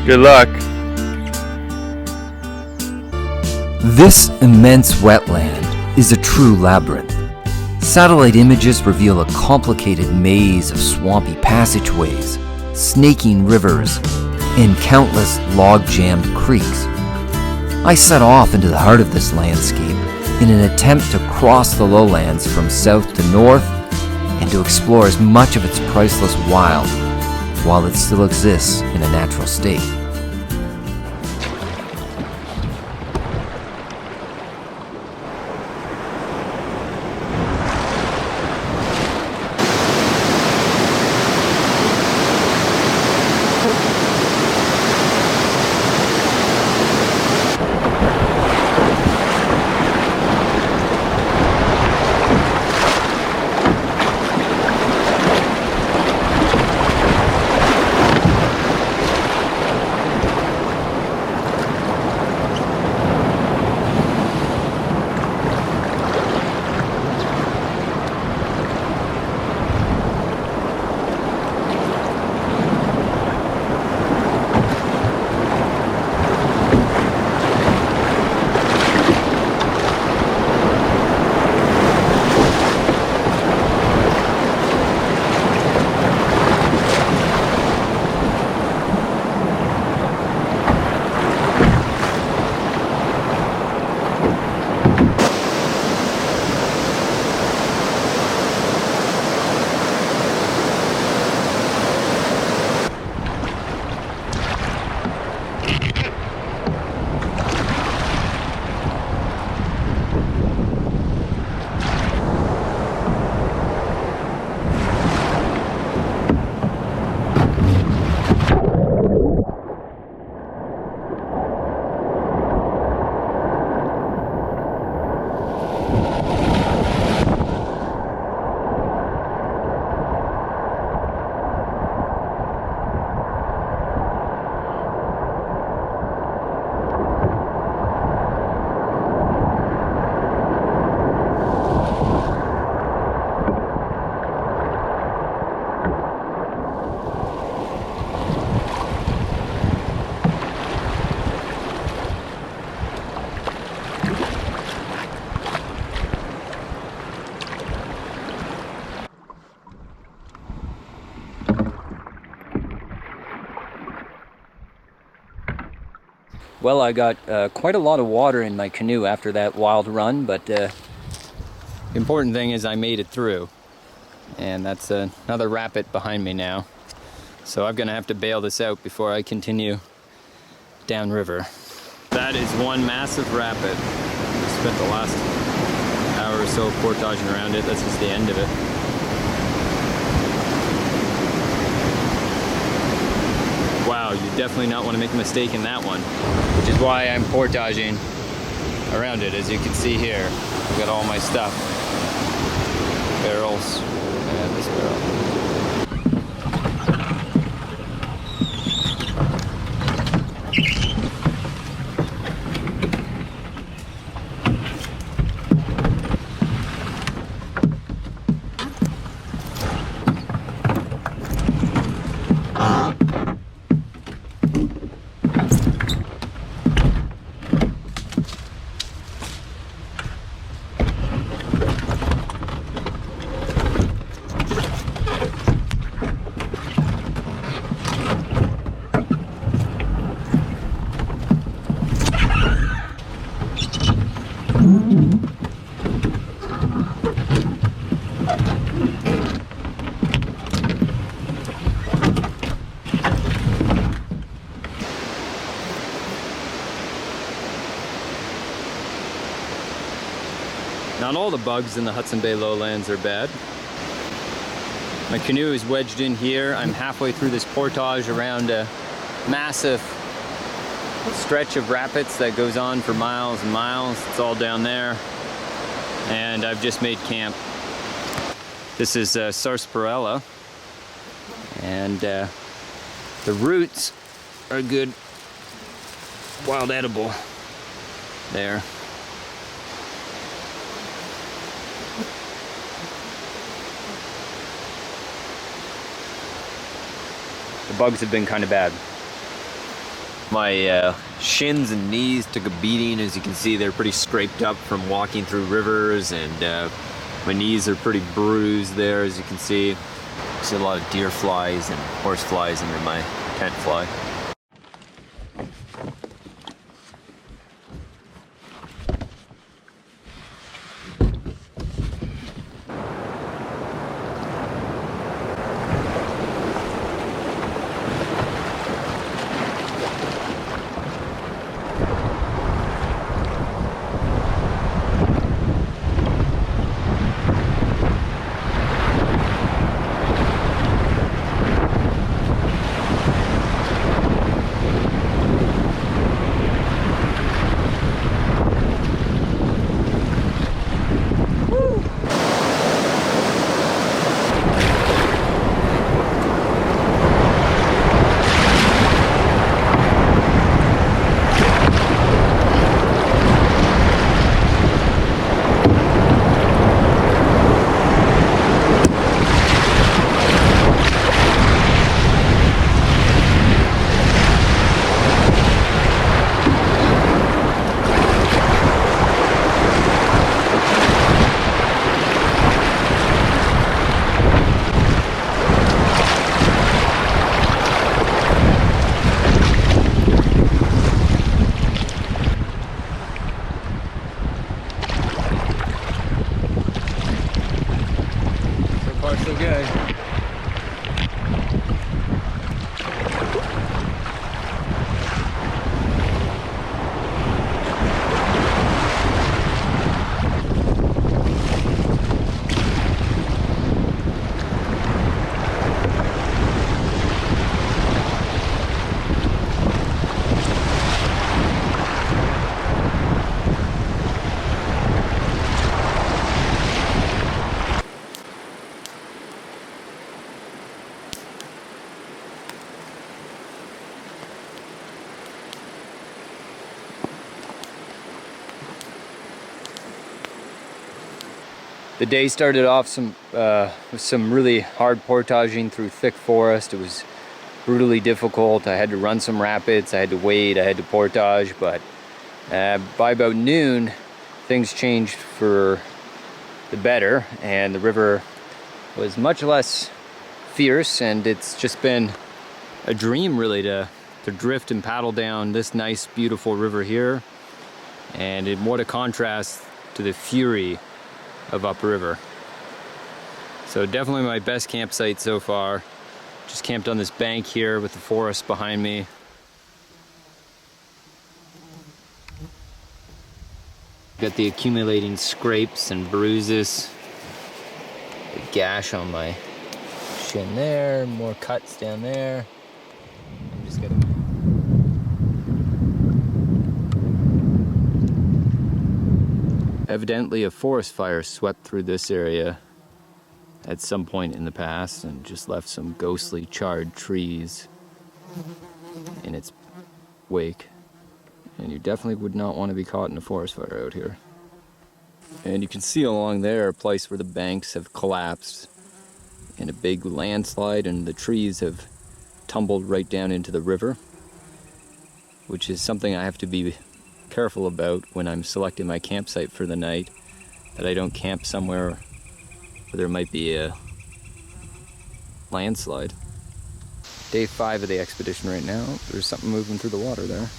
Good luck. This immense wetland is a true labyrinth. Satellite images reveal a complicated maze of swampy passageways, snaking rivers, and countless log-jammed creeks. I set off into the heart of this landscape in an attempt to cross the lowlands from south to north and to explore as much of its priceless wild while it still exists in a natural state. Well, I got quite a lot of water in my canoe after that wild run, but the important thing is I made it through. And that's another rapid behind me now. So I'm gonna have to bail this out before I continue downriver. That is one massive rapid. I spent the last hour or so portaging around it. That's just the end of it. Wow, you definitely not want to make a mistake in that one, which is why I'm portaging around it. As you can see here, I've got all my stuff, barrels, and this barrel. Not all the bugs in the Hudson Bay lowlands are bad. My canoe is wedged in here. I'm halfway through this portage around a massive stretch of rapids that goes on for miles and miles. It's all down there. And I've just made camp. This is sarsaparilla. And the roots are good wild edible there. The bugs have been kind of bad. My shins and knees took a beating. As you can see, they're pretty scraped up from walking through rivers, and my knees are pretty bruised there, as you can see. See a lot of deer flies and horse flies under my tent fly. The day started off with some really hard portaging through thick forest. It was brutally difficult. I had to run some rapids, I had to wade, I had to portage, but by about noon, things changed for the better, and the river was much less fierce, and it's just been a dream really to drift and paddle down this nice, beautiful river here, and what a contrast to the fury of upriver. So definitely my best campsite so far. Just camped on this bank here with the forest behind me. Got the accumulating scrapes and bruises. A gash on my shin there, more cuts down there. I'm just gonna Evidently a forest fire swept through this area at some point in the past and just left some ghostly charred trees in its wake. And you definitely would not want to be caught in a forest fire out here. And you can see along there a place where the banks have collapsed in a big landslide, and the trees have tumbled right down into the river, which is something I have to be careful about when I'm selecting my campsite for the night, that I don't camp somewhere where there might be a landslide. Day 5 of the expedition right now. There's something moving through the water there.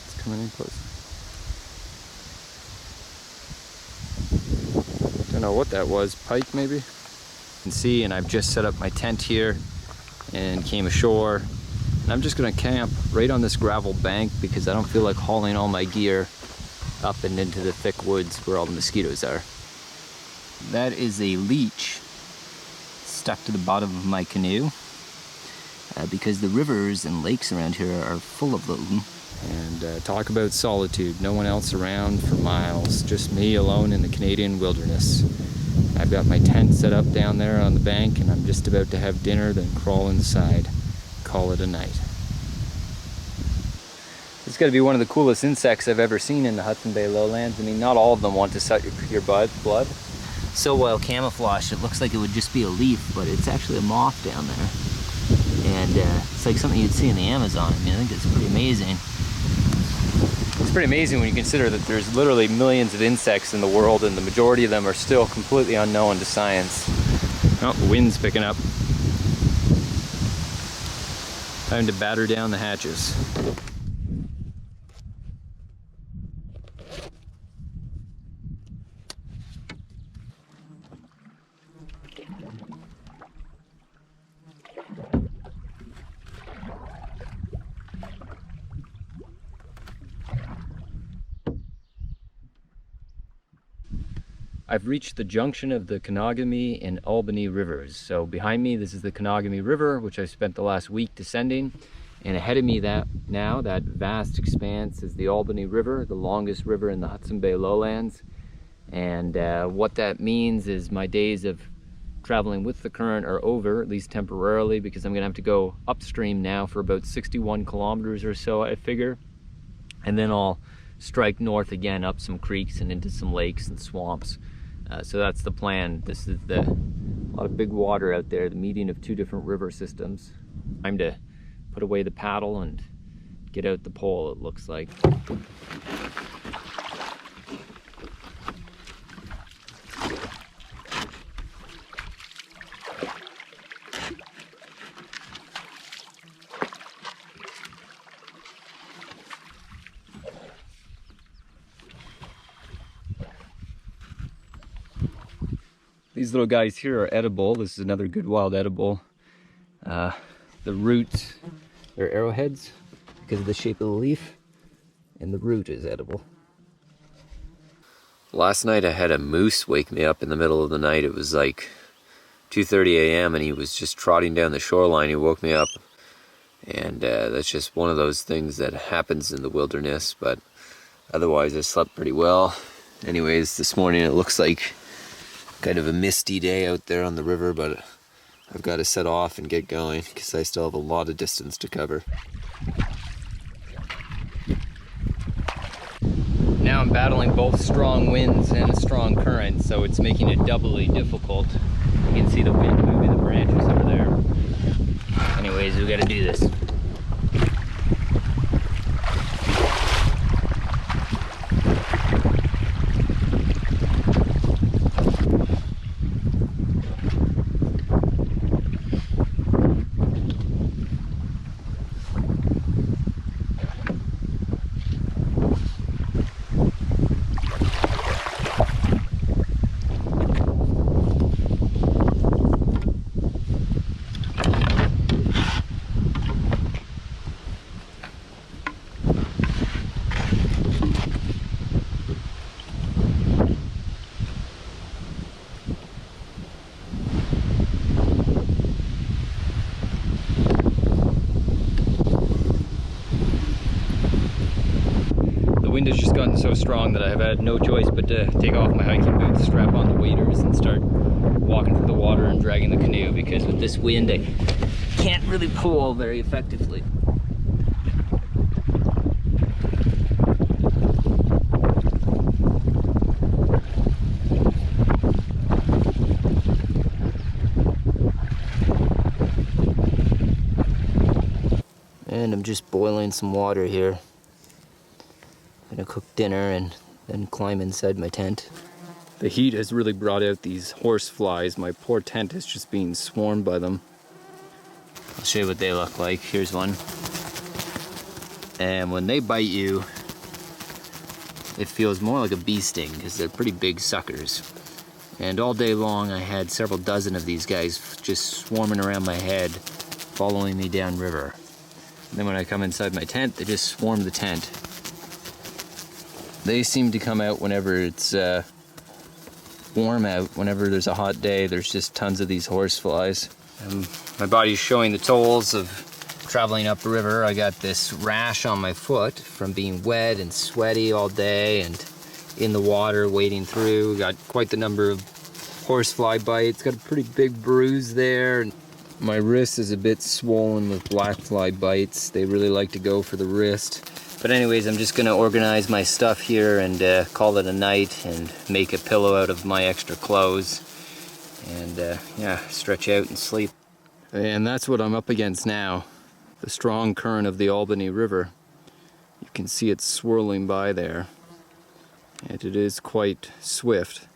It's coming in close. Don't know what that was, pike maybe? You can see, and I've just set up my tent here and came ashore. And I'm just gonna camp right on this gravel bank because I don't feel like hauling all my gear up and into the thick woods where all the mosquitoes are. That is a leech stuck to the bottom of my canoe because the rivers and lakes around here are full of them. And talk about solitude. No one else around for miles, just me alone in the Canadian wilderness. I've got my tent set up down there on the bank, and I'm just about to have dinner, then crawl inside, call it a night. It's got to be one of the coolest insects I've ever seen in the Hudson Bay lowlands. I mean, not all of them want to suck your blood. so well camouflaged it looks like it would just be a leaf, but it's actually a moth down there. And it's like something you'd see in the Amazon. I mean, I think it's pretty amazing. It's pretty amazing when you consider that there's literally millions of insects in the world and the majority of them are still completely unknown to science. Oh, the wind's picking up. Time to batter down the hatches. I've reached the junction of the Canoe and Albany rivers. So behind me, this is the Canoe River, which I've spent the last week descending. And ahead of me that vast expanse is the Albany River, the longest river in the Hudson Bay lowlands. And what that means is my days of traveling with the current are over, at least temporarily, because I'm gonna have to go upstream now for about 61 kilometers or so, I figure. And then I'll strike north again up some creeks and into some lakes and swamps. So that's the plan. This is a lot of big water out there, the meeting of two different river systems. Time to put away the paddle and get out the pole, it looks like. These little guys here are edible. This is another good wild edible. The roots, they're arrowheads because of the shape of the leaf, and the root is edible. Last night I had a moose wake me up in the middle of the night. It was like 2:30 a.m. and he was just trotting down the shoreline. He woke me up, and that's just one of those things that happens in the wilderness, but otherwise I slept pretty well. Anyways, this morning it looks like kind of a misty day out there on the river, but I've got to set off and get going because I still have a lot of distance to cover. Now I'm battling both strong winds and a strong current, so it's making it doubly difficult. You can see the wind moving the branches over there. Anyways, we got to do this. The wind has just gotten so strong that I have had no choice but to take off my hiking boots, strap on the waders, and start walking through the water and dragging the canoe, because with this wind I can't really pull very effectively. And I'm just boiling some water here. I'm gonna cook dinner and then climb inside my tent. The heat has really brought out these horse flies. My poor tent is just being swarmed by them. I'll show you what they look like. Here's one. And when they bite you, it feels more like a bee sting because they're pretty big suckers. And all day long I had several dozen of these guys just swarming around my head, following me downriver. And then when I come inside my tent, they just swarm the tent. They seem to come out whenever it's warm out. Whenever there's a hot day, there's just tons of these horse flies. My body's showing the tolls of traveling upriver. I got this rash on my foot from being wet and sweaty all day and in the water wading through. Got quite the number of horsefly bites. Got a pretty big bruise there. My wrist is a bit swollen with black fly bites. They really like to go for the wrist. But anyways, I'm just gonna organize my stuff here and call it a night and make a pillow out of my extra clothes and yeah, stretch out and sleep. And that's what I'm up against now, the strong current of the Albany River. You can see it swirling by there, and it is quite swift.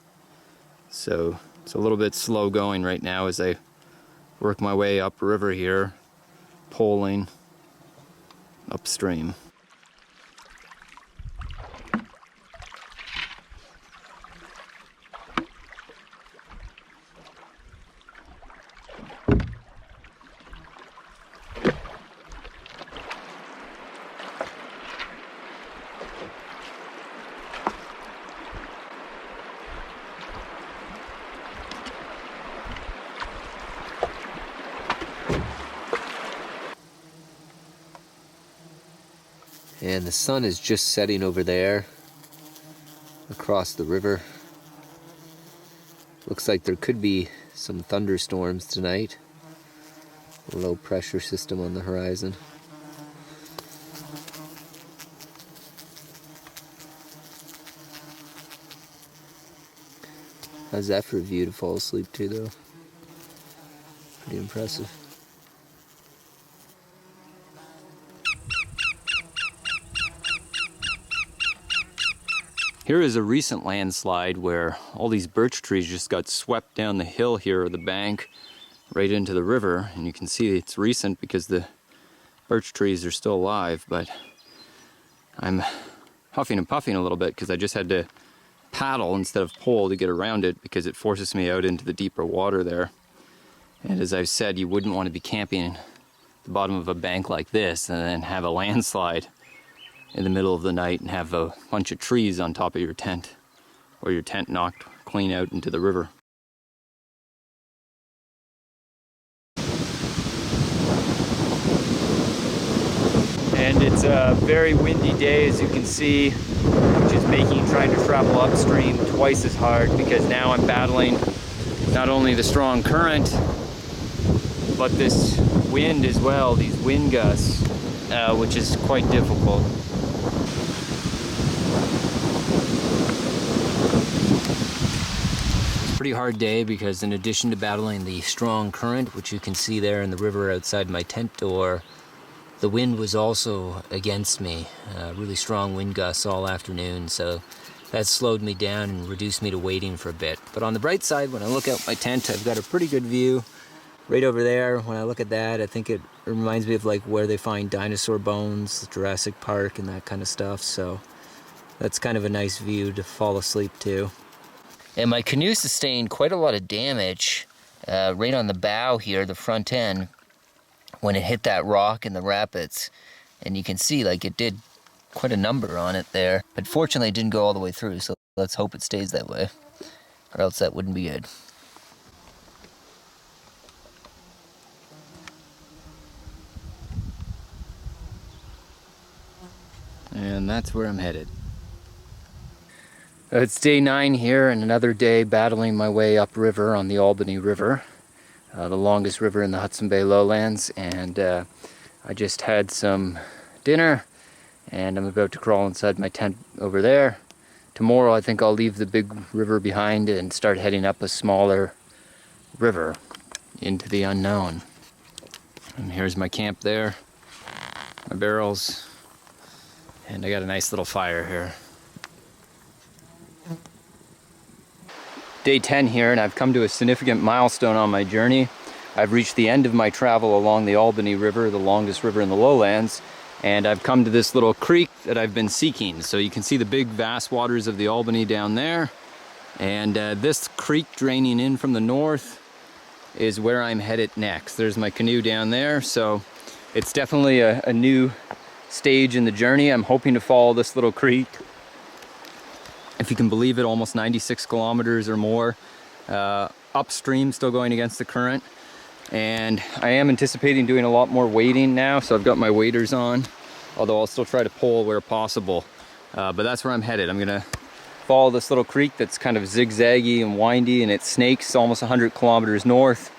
So it's a little bit slow going right now as I work my way upriver here, poling upstream. And the sun is just setting over there across the river. Looks like there could be some thunderstorms tonight. A low pressure system on the horizon. How's that for a view to fall asleep to, though? Pretty impressive. Here is a recent landslide where all these birch trees just got swept down the hill here, or the bank, right into the river. And you can see it's recent because the birch trees are still alive, but I'm huffing and puffing a little bit because I just had to paddle instead of pole to get around it because it forces me out into the deeper water there. And as I've said, you wouldn't want to be camping at the bottom of a bank like this and then have a landslide in the middle of the night and have a bunch of trees on top of your tent, or your tent knocked clean out into the river. And it's a very windy day, as you can see, which is making trying to travel upstream twice as hard because now I'm battling not only the strong current, but this wind as well, these wind gusts, which is quite difficult. Pretty hard day because in addition to battling the strong current, which you can see there in the river outside my tent door, the wind was also against me. Really strong wind gusts all afternoon, so that slowed me down and reduced me to waiting for a bit. But on the bright side, when I look out my tent, I've got a pretty good view right over there. When I look at that, I think it reminds me of like where they find dinosaur bones, Jurassic Park and that kind of stuff, so that's kind of a nice view to fall asleep to. And my canoe sustained quite a lot of damage right on the bow here, the front end, when it hit that rock in the rapids. And you can see like it did quite a number on it there. But fortunately it didn't go all the way through, so let's hope it stays that way, or else that wouldn't be good. And that's where I'm headed. It's day 9 here, and another day battling my way upriver on the Albany River, the longest river in the Hudson Bay lowlands. And I just had some dinner, and I'm about to crawl inside my tent over there. Tomorrow I think I'll leave the big river behind and start heading up a smaller river into the unknown. And here's my camp there, my barrels, and I got a nice little fire here. Day 10 here, and I've come to a significant milestone on my journey. I've reached the end of my travel along the Albany River, the longest river in the lowlands, and I've come to this little creek that I've been seeking. So you can see the big vast waters of the Albany down there, and this creek draining in from the north is where I'm headed next. There's my canoe down there, so it's definitely a new stage in the journey. I'm hoping to follow this little creek, if you can believe it, almost 96 kilometers or more upstream, still going against the current. And I am anticipating doing a lot more wading now, so I've got my waders on, although I'll still try to pole where possible. But that's where I'm headed. I'm gonna follow this little creek that's kind of zigzaggy and windy, and it snakes almost 100 kilometers north,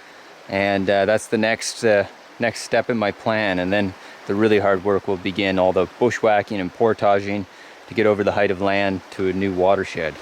and that's the next step in my plan. And then the really hard work will begin, all the bushwhacking and portaging to get over the height of land to a new watershed.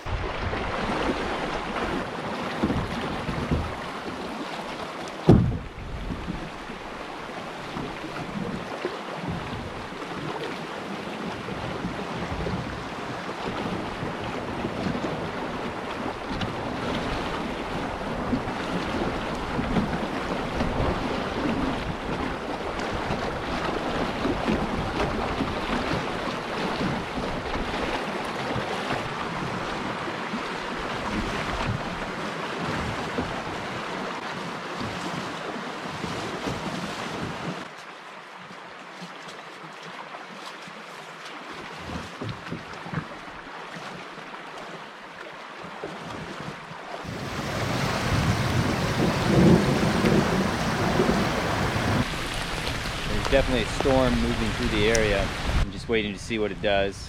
Definitely a storm moving through the area. I'm just waiting to see what it does.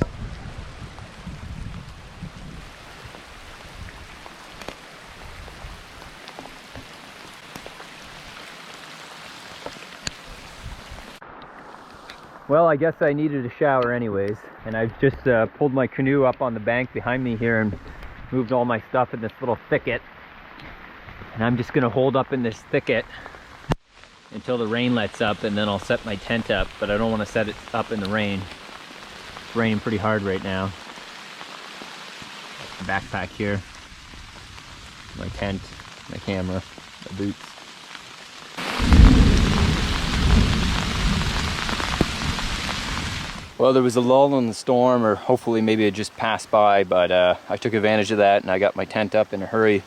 Well, I guess I needed a shower anyways, and I've just pulled my canoe up on the bank behind me here and moved all my stuff in this little thicket. And I'm just gonna hold up in this thicket until the rain lets up, and then I'll set my tent up, but I don't want to set it up in the rain. It's raining pretty hard right now. My backpack here, my tent, my camera, my boots. Well, there was a lull in the storm, or hopefully maybe it just passed by, but I took advantage of that and I got my tent up in a hurry.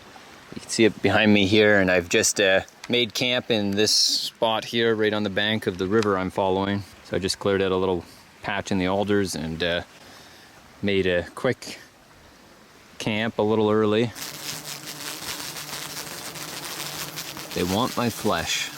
You can see it behind me here, and I've just made camp in this spot here right on the bank of the river I'm following. So I just cleared out a little patch in the alders and made a quick camp a little early. They want my flesh.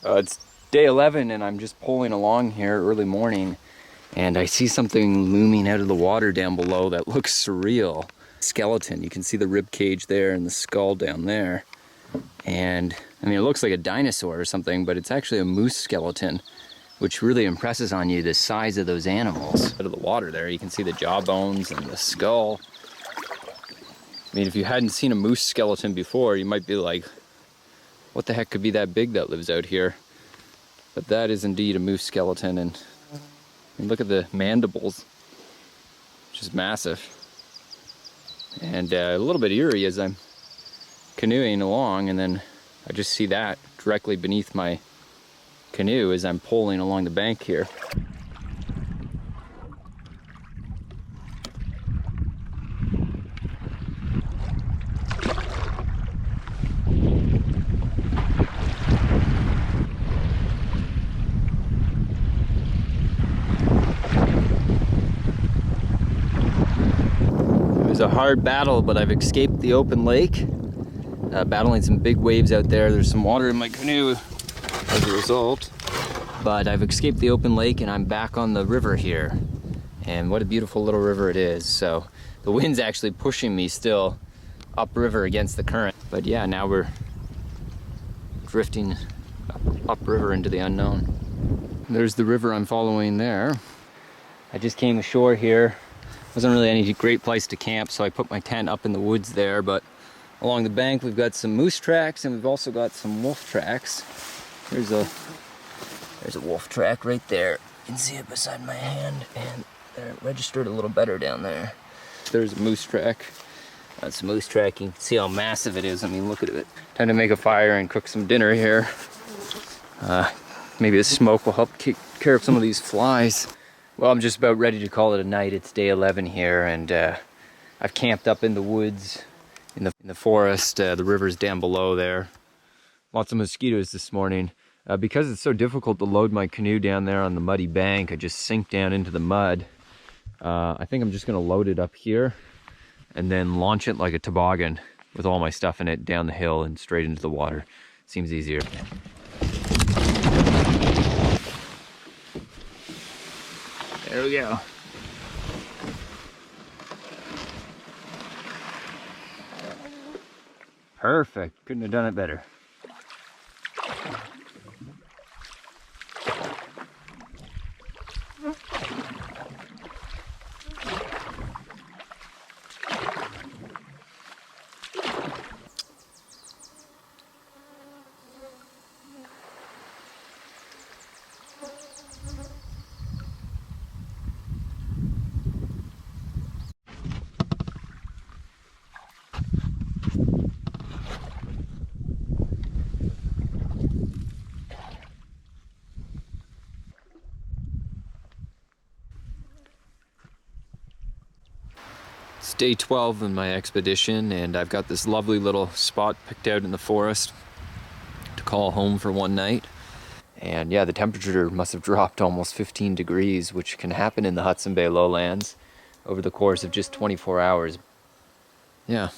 It's day 11 and I'm just pulling along here early morning, and I see something looming out of the water down below that looks surreal. Skeleton, you can see the rib cage there and the skull down there. And I mean, it looks like a dinosaur or something, but it's actually a moose skeleton, which really impresses on you the size of those animals. Out of the water there, you can see the jaw bones and the skull. I mean, if you hadn't seen a moose skeleton before, you might be like, what the heck could be that big that lives out here? But that is indeed a moose skeleton, and look at the mandibles, which is massive. And a little bit eerie as I'm canoeing along, and then I just see that directly beneath my canoe as I'm poling along the bank here. A hard battle, but I've escaped the open lake, battling some big waves out there. There's some water in my canoe as a result, but I've escaped the open lake and I'm back on the river here, and what a beautiful little river it is. So the wind's actually pushing me still upriver against the current, but yeah, now we're drifting upriver into the unknown. There's the river I'm following there. I just came ashore here. Wasn't really any great place to camp, so I put my tent up in the woods there, but along the bank we've got some moose tracks and we've also got some wolf tracks. There's a wolf track right there. You can see it beside my hand, and they're registered a little better down there. There's a moose track. That's a moose track. You can see how massive it is. I mean, look at it. Time to make a fire and cook some dinner here. Maybe the smoke will help take care of some of these flies. Well, I'm just about ready to call it a night. It's day 11 here, and I've camped up in the woods, in the forest. The river's down below there. Lots of mosquitoes this morning. Because it's so difficult to load my canoe down there on the muddy bank, I just sink down into the mud. I think I'm just gonna load it up here and then launch it like a toboggan with all my stuff in it down the hill and straight into the water. Seems easier. There we go. Perfect. Couldn't have done it better. It's day 12 in my expedition, and I've got this lovely little spot picked out in the forest to call home for one night. And yeah, the temperature must have dropped almost 15 degrees, which can happen in the Hudson Bay lowlands over the course of just 24 hours. Yeah.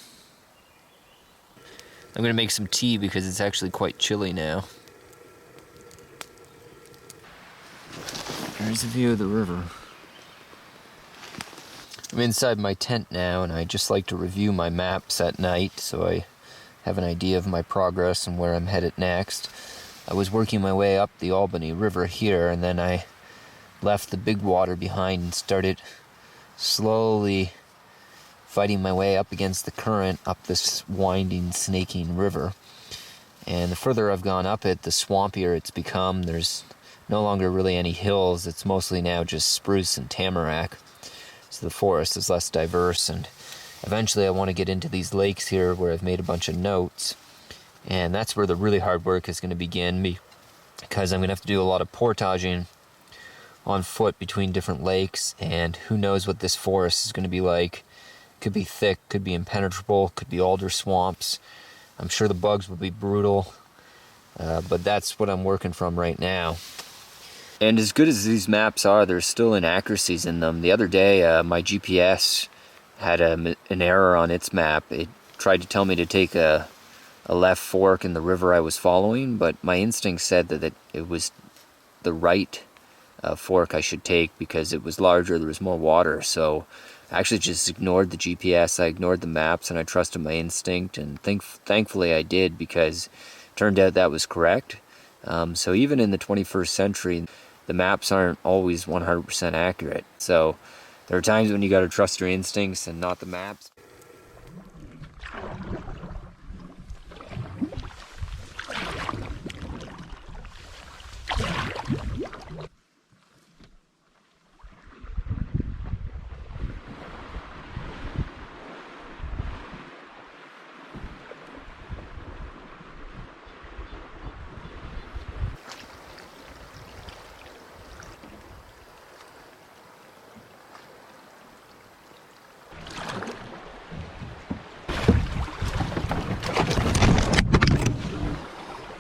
I'm gonna make some tea because it's actually quite chilly now. There's a view of the river. I'm inside my tent now, and I just like to review my maps at night so I have an idea of my progress and where I'm headed next. I was working my way up the Albany River here, and then I left the big water behind and started slowly fighting my way up against the current up this winding, snaking river. And the further I've gone up it, the swampier it's become. There's no longer really any hills. It's mostly now just spruce and tamarack. So the forest is less diverse, and eventually I want to get into these lakes here where I've made a bunch of notes, and that's where the really hard work is going to begin, because I'm going to have to do a lot of portaging on foot between different lakes, and who knows what this forest is going to be like. Could be thick, could be impenetrable, could be alder swamps. I'm sure the bugs will be brutal, but that's what I'm working from right now. And as good as these maps are, there's still inaccuracies in them. The other day, my GPS had an error on its map. It tried to tell me to take a left fork in the river I was following, but my instinct said that it was the right fork I should take because it was larger, there was more water. So I actually just ignored the GPS, I ignored the maps, and I trusted my instinct, and thankfully I did, because it turned out that was correct. So even in the 21st century, the maps aren't always 100% accurate. So there are times when you got to trust your instincts and not the maps.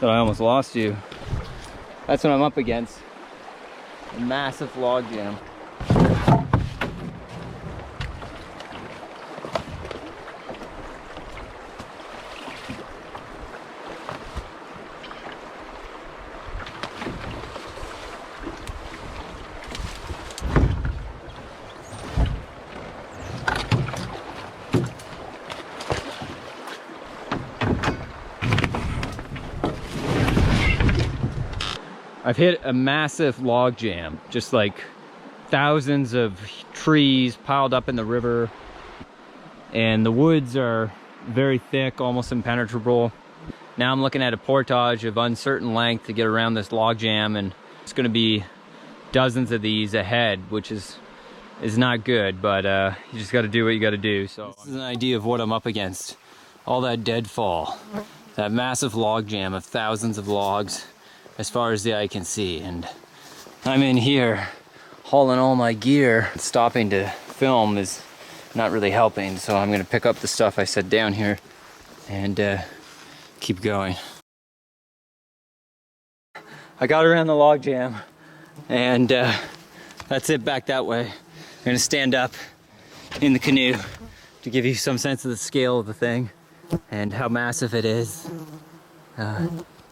I almost lost you. That's what I'm up against. A massive log jam. I've hit a massive log jam, just like thousands of trees piled up in the river, and the woods are very thick, almost impenetrable. Now I'm looking at a portage of uncertain length to get around this log jam, and it's going to be dozens of these ahead, which is not good, but you just got to do what you got to do. So this is an idea of what I'm up against. All that deadfall, that massive log jam of thousands of logs as far as the eye can see, and I'm in here hauling all my gear. Stopping to film is not really helping, so I'm gonna pick up the stuff I set down here and keep going. I got around the log jam, and that's it back that way. I'm gonna stand up in the canoe to give you some sense of the scale of the thing and how massive it is.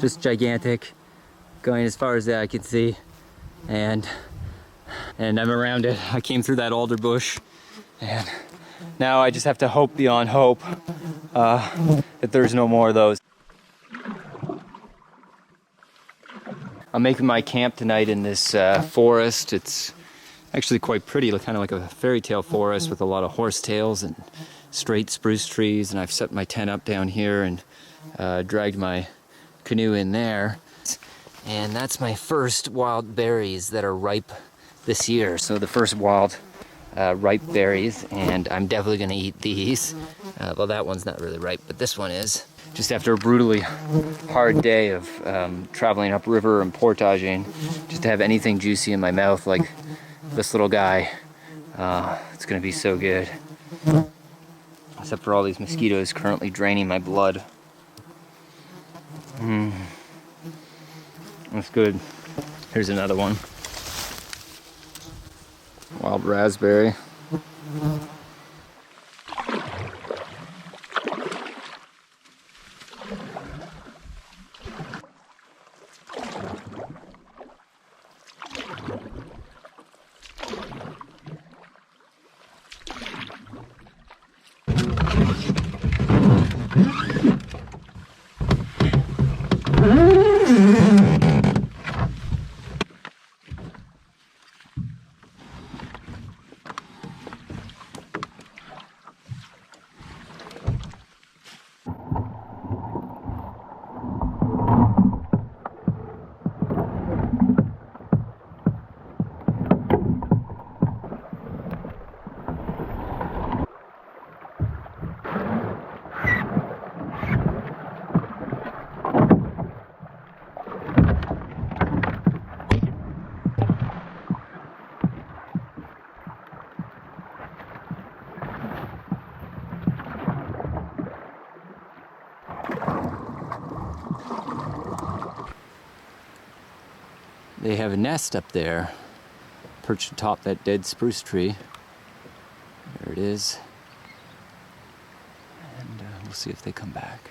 Just gigantic, going as far as the eye can see, and I'm around it. I came through that alder bush, and now I just have to hope beyond hope that there's no more of those. I'm making my camp tonight in this forest. It's actually quite pretty, kind of like a fairy tale forest with a lot of horsetails and straight spruce trees, and I've set my tent up down here and dragged my canoe in there. And that's my first wild berries that are ripe this year. So the first wild ripe berries, and I'm definitely gonna eat these. Well, that one's not really ripe, but this one is. Just after a brutally hard day of traveling upriver and portaging, just to have anything juicy in my mouth like this little guy, it's gonna be so good. Except for all these mosquitoes currently draining my blood. That's good. Here's another one. Wild raspberry. They have a nest up there, perched atop that dead spruce tree. There it is. And we'll see if they come back.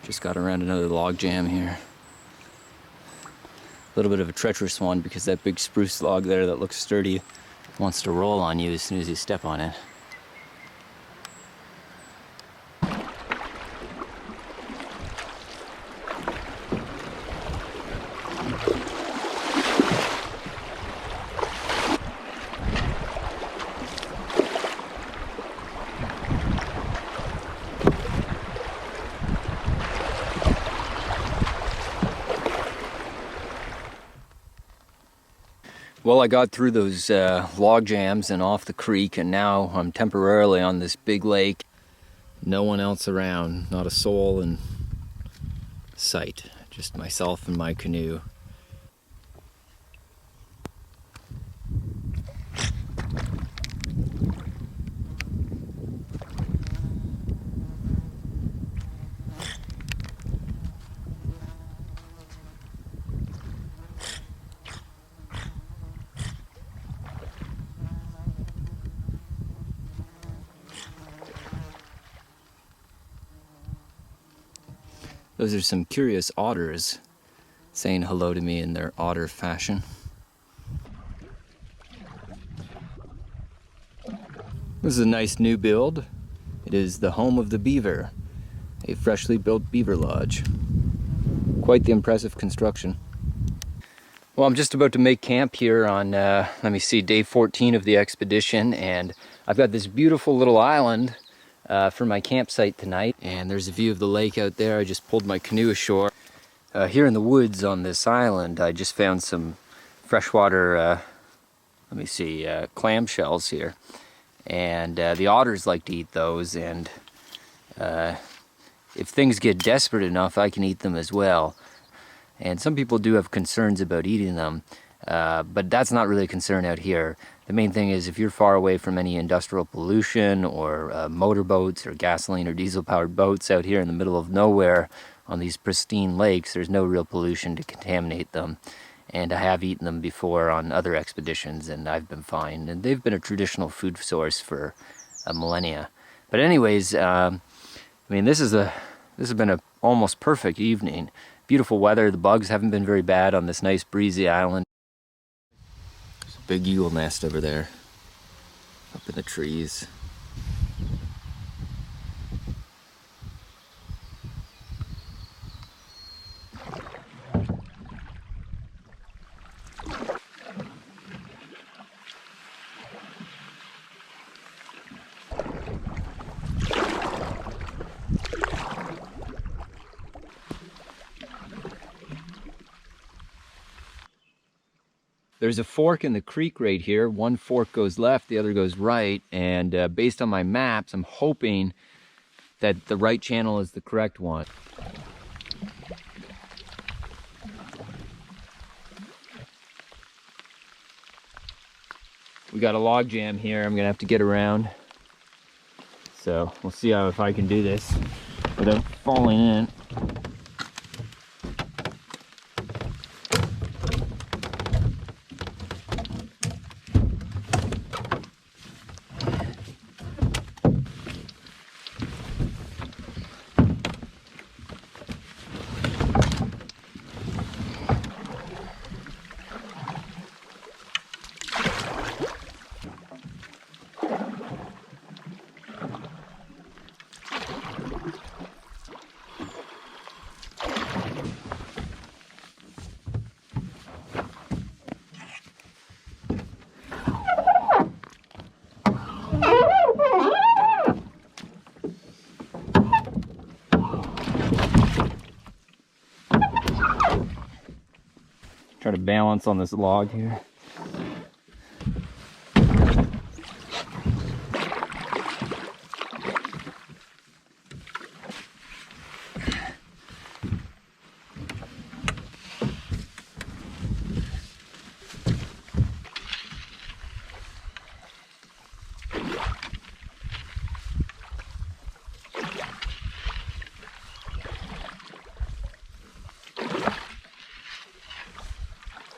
Just got around another log jam here. A little bit of a treacherous one because that big spruce log there that looks sturdy wants to roll on you as soon as you step on it. Well, I got through those log jams and off the creek, and now I'm temporarily on this big lake. No one else around, not a soul in sight, just myself and my canoe. Those are some curious otters saying hello to me in their otter fashion. This is a nice new build. It is the home of the beaver, a freshly built beaver lodge. Quite the impressive construction. Well, I'm just about to make camp here on, let me see, day 14 of the expedition, and I've got this beautiful little island for my campsite tonight, and there's a view of the lake out there. I just pulled my canoe ashore. Here in the woods on this island, I just found some freshwater, let me see, clam shells here, and the otters like to eat those, and if things get desperate enough, I can eat them as well. And some people do have concerns about eating them, but that's not really a concern out here. The main thing is if you're far away from any industrial pollution or motorboats or gasoline or diesel powered boats out here in the middle of nowhere on these pristine lakes, there's no real pollution to contaminate them. And I have eaten them before on other expeditions, and I've been fine. And they've been a traditional food source for a millennia. But anyways, I mean, this has been a almost perfect evening. Beautiful weather. The bugs haven't been very bad on this nice breezy island. There's a big eagle nest over there, up in the trees. There's a fork in the creek right here. One fork goes left, the other goes right. And based on my maps, I'm hoping that the right channel is the correct one. We got a log jam here. I'm gonna have to get around. So we'll see if I can do this without falling in. Try to balance on this log here.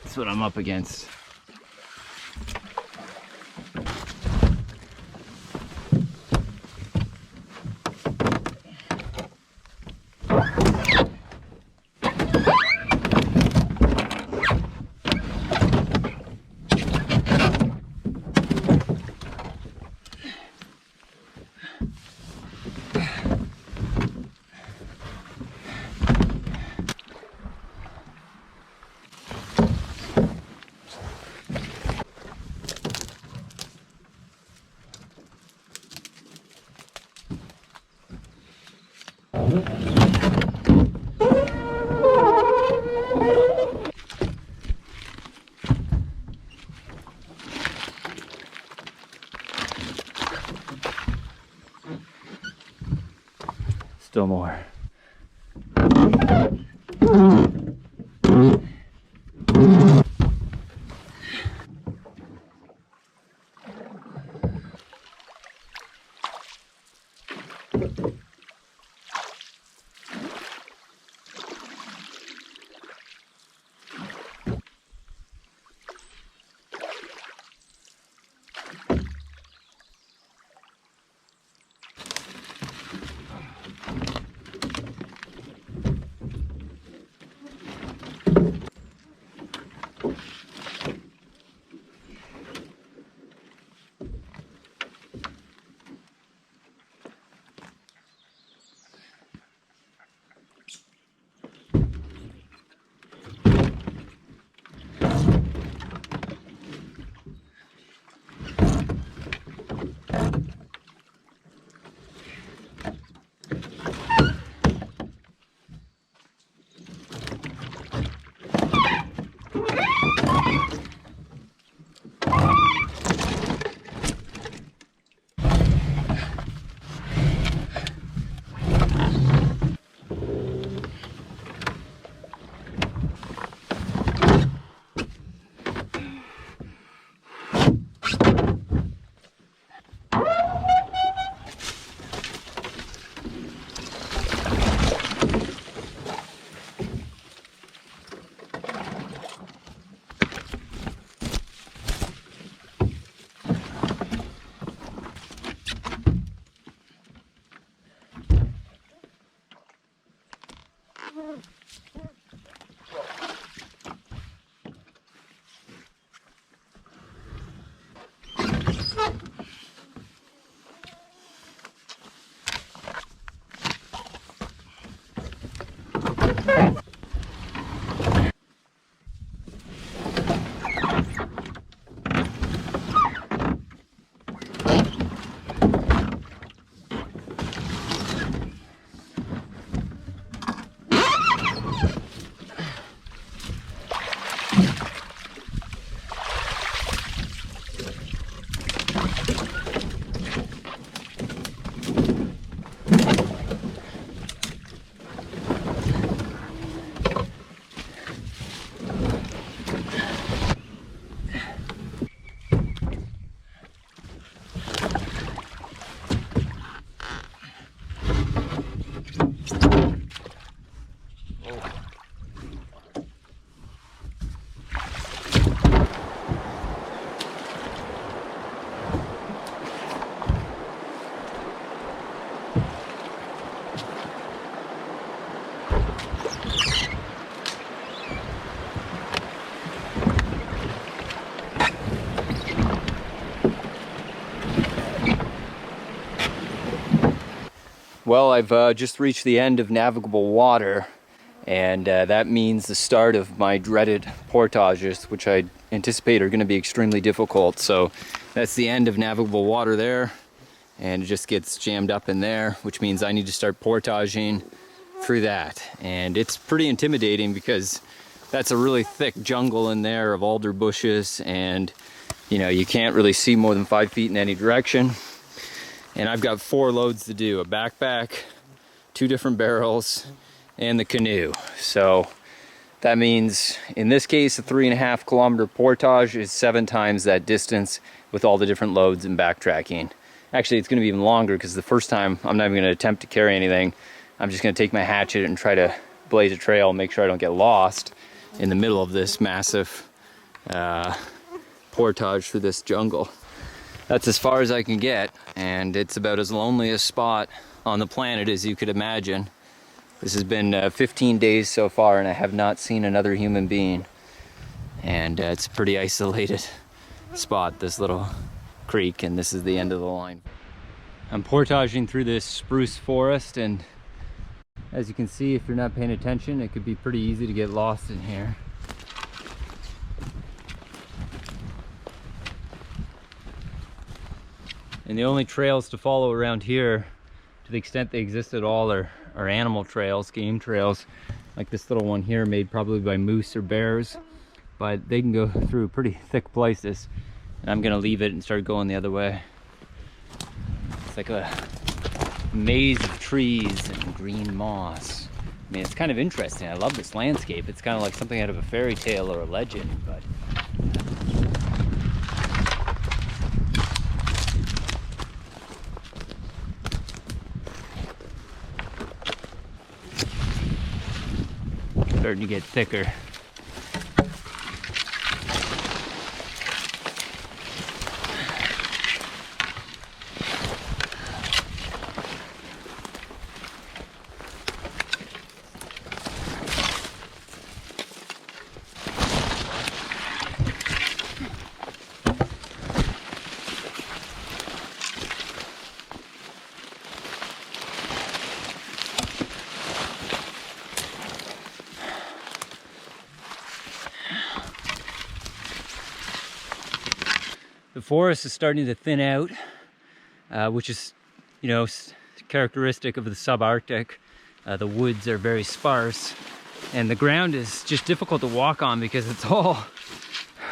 That's what I'm up against. Still more. Well, I've just reached the end of navigable water, and that means the start of my dreaded portages, which I anticipate are going to be extremely difficult. So that's the end of navigable water there, and it just gets jammed up in there, which means I need to start portaging through that. And it's pretty intimidating because that's a really thick jungle in there of alder bushes, and you know, you can't really see more than 5 feet in any direction. And I've got 4 loads to do: a backpack, 2 different barrels, and the canoe. So that means, in this case, a 3.5 kilometer portage is 7 times that distance with all the different loads and backtracking. Actually, it's going to be even longer because the first time I'm not even going to attempt to carry anything. I'm just going to take my hatchet and try to blaze a trail, make sure I don't get lost in the middle of this massive portage through this jungle. That's as far as I can get, and it's about as lonely a spot on the planet as you could imagine. This has been 15 days so far, and I have not seen another human being. And it's a pretty isolated spot, this little creek, and this is the end of the line. I'm portaging through this spruce forest, and as you can see, if you're not paying attention, it could be pretty easy to get lost in here. And the only trails to follow around here, to the extent they exist at all, are animal trails, game trails, like this little one here made probably by moose or bears. But they can go through pretty thick places, and I'm gonna leave it and start going the other way. It's like a maze of trees and green moss. I mean, it's kind of interesting. I love this landscape. It's kind of like something out of a fairy tale or a legend, but starting to get thicker. The forest is starting to thin out, which is, you know, characteristic of the subarctic. The woods are very sparse, and the ground is just difficult to walk on because it's all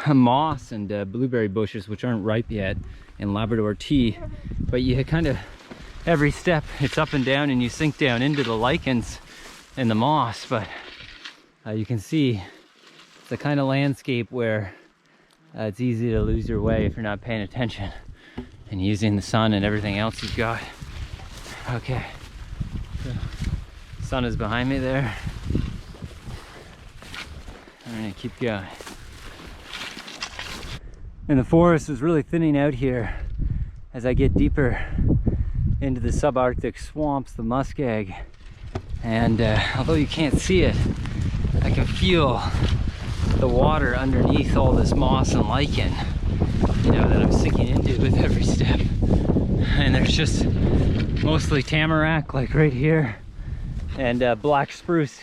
moss and blueberry bushes, which aren't ripe yet, and Labrador tea. But you kind of, every step, it's up and down, and you sink down into the lichens and the moss. But you can see it's the kind of landscape where it's easy to lose your way if you're not paying attention and using the sun and everything else you've got. Okay, so sun is behind me there. I'm gonna keep going. And the forest is really thinning out here as I get deeper into the subarctic swamps, the muskeg. And although you can't see it, I can feel the water underneath all this moss and lichen, you know, that I'm sinking into with every step. And there's just mostly tamarack, like right here, and black spruce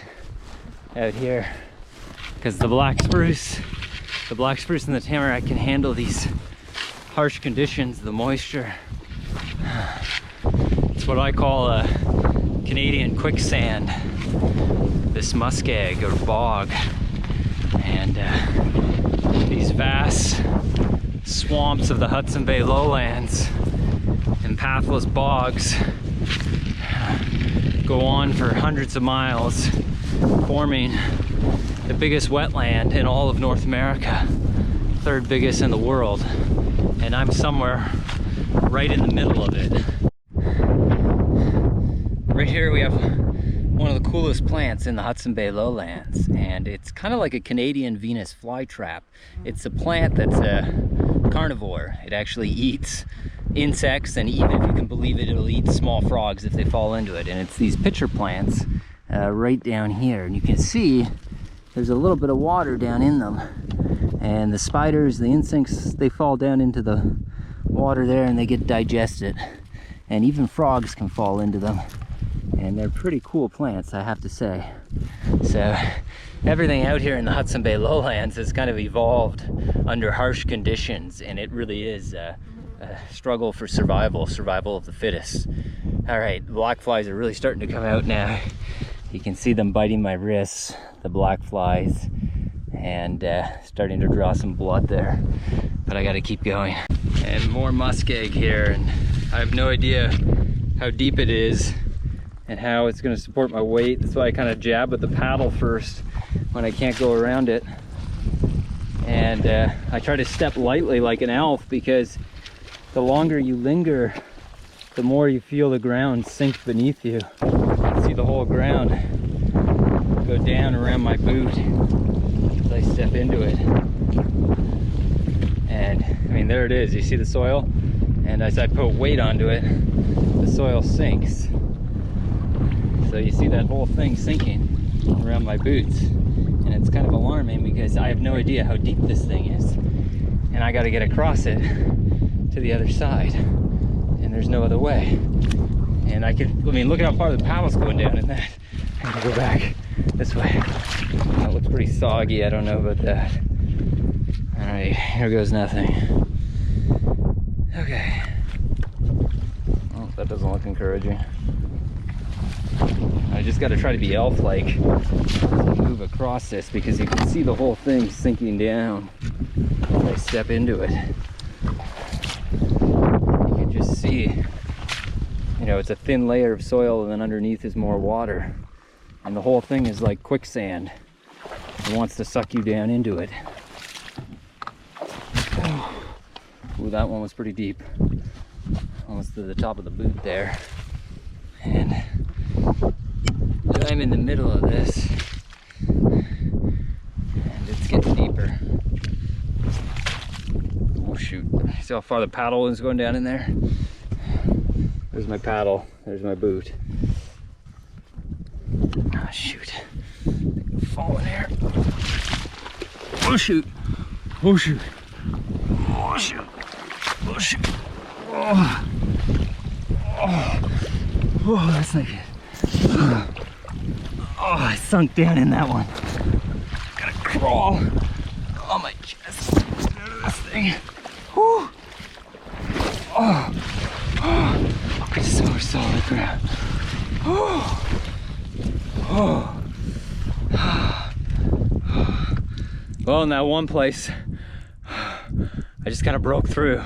out here, because the black spruce and the tamarack can handle these harsh conditions, the moisture. It's what I call a Canadian quicksand, this muskeg or bog. And these vast swamps of the Hudson Bay lowlands and pathless bogs go on for hundreds of miles, forming the biggest wetland in all of North America, third biggest in the world, and I'm somewhere right in the middle of it. Right here we have one of the coolest plants in the Hudson Bay lowlands, and it's kind of like a Canadian Venus flytrap. It's a plant that's a carnivore. It actually eats insects, and even if you can believe it, it'll eat small frogs if they fall into it. And it's these pitcher plants right down here, and you can see there's a little bit of water down in them, and the spiders, the insects, they fall down into the water there and they get digested, and even frogs can fall into them. And they're pretty cool plants, I have to say. So everything out here in the Hudson Bay lowlands has kind of evolved under harsh conditions, and it really is a struggle for survival of the fittest. All right, the black flies are really starting to come out now. You can see them biting my wrists, the black flies, and starting to draw some blood there, but I gotta keep going. And more muskeg here, and I have no idea how deep it is and how it's going to support my weight. That's why I kind of jab with the paddle first when I can't go around it. And I try to step lightly like an elf, because the longer you linger, the more you feel the ground sink beneath you. You can see the whole ground go down around my boot as I step into it. And I mean, there it is. You see the soil? And as I put weight onto it, the soil sinks. So you see that whole thing sinking around my boots, and it's kind of alarming because I have no idea how deep this thing is, and I got to get across it to the other side, and there's no other way. And I mean, look at how far the paddle's going down in that. I'm gonna go back this way. That looks pretty soggy. I don't know about that. All right, here goes nothing. Okay. Oh, that doesn't look encouraging. I just got to try to be elf-like, move across this, because you can see the whole thing sinking down as I step into it. You can just see, you know, it's a thin layer of soil, and then underneath is more water, and the whole thing is like quicksand. It wants to suck you down into it. Ooh, that one was pretty deep, almost to the top of the boot there. And I'm in the middle of this, and it's getting deeper. Oh shoot, see how far the paddle is going down in there? There's my paddle, there's my boot. Oh shoot, I'm falling here. Oh shoot, oh shoot, oh shoot, oh shoot. Oh, oh, that's not good. Oh, I sunk down in that one. Gotta crawl on my chest out of this thing. Whew. Oh, oh, I just saw solid ground. Oh, oh. Well, in that one place, I just kind of broke through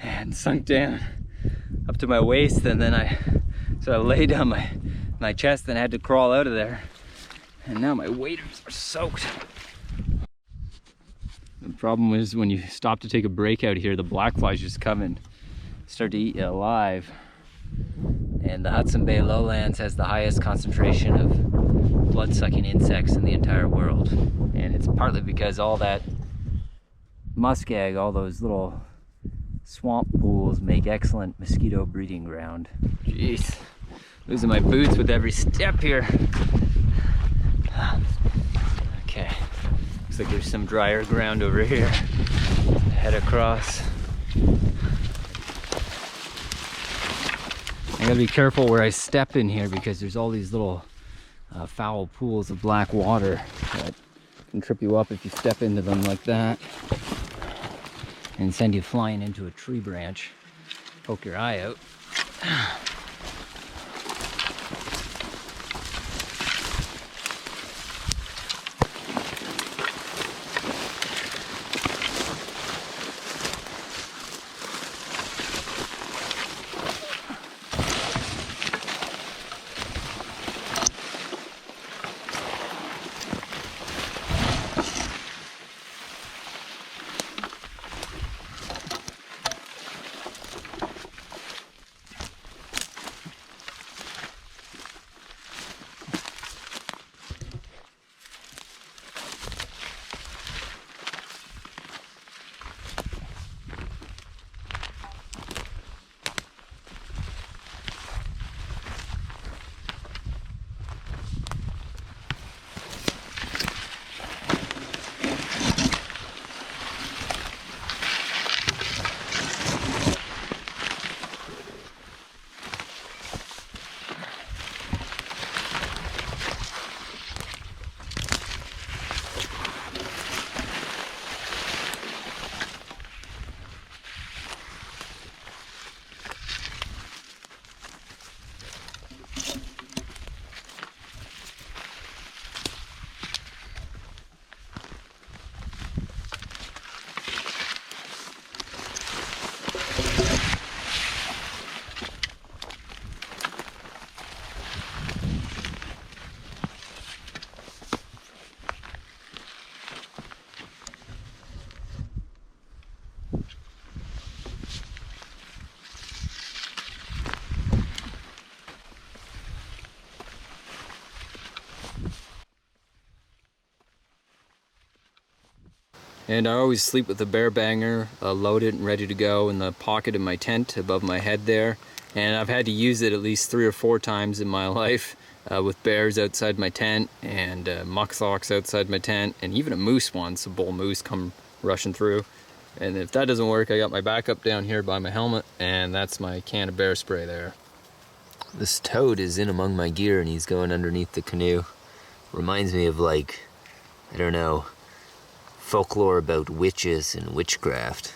and sunk down up to my waist, and then I laid on my chest and had to crawl out of there, and now my waders are soaked. The problem is when you stop to take a break out here, the black flies just come and start to eat you alive. And the Hudson Bay lowlands has the highest concentration of blood-sucking insects in the entire world, and it's partly because all that muskeg, all those little swamp pools, make excellent mosquito breeding ground. Jeez, Losing my boots with every step here. Okay, looks like there's some drier ground over here. Head across. I gotta be careful where I step in here because there's all these little foul pools of black water that can trip you up if you step into them like that and send you flying into a tree branch. Poke your eye out. And I always sleep with the bear banger loaded and ready to go in the pocket of my tent above my head there. And I've had to use it at least 3 or 4 times in my life with bears outside my tent and muskox outside my tent, and even a moose once, a bull moose come rushing through. And if that doesn't work, I got my backup down here by my helmet, and that's my can of bear spray there. This toad is in among my gear and he's going underneath the canoe. Reminds me of, like, I don't know, folklore about witches and witchcraft.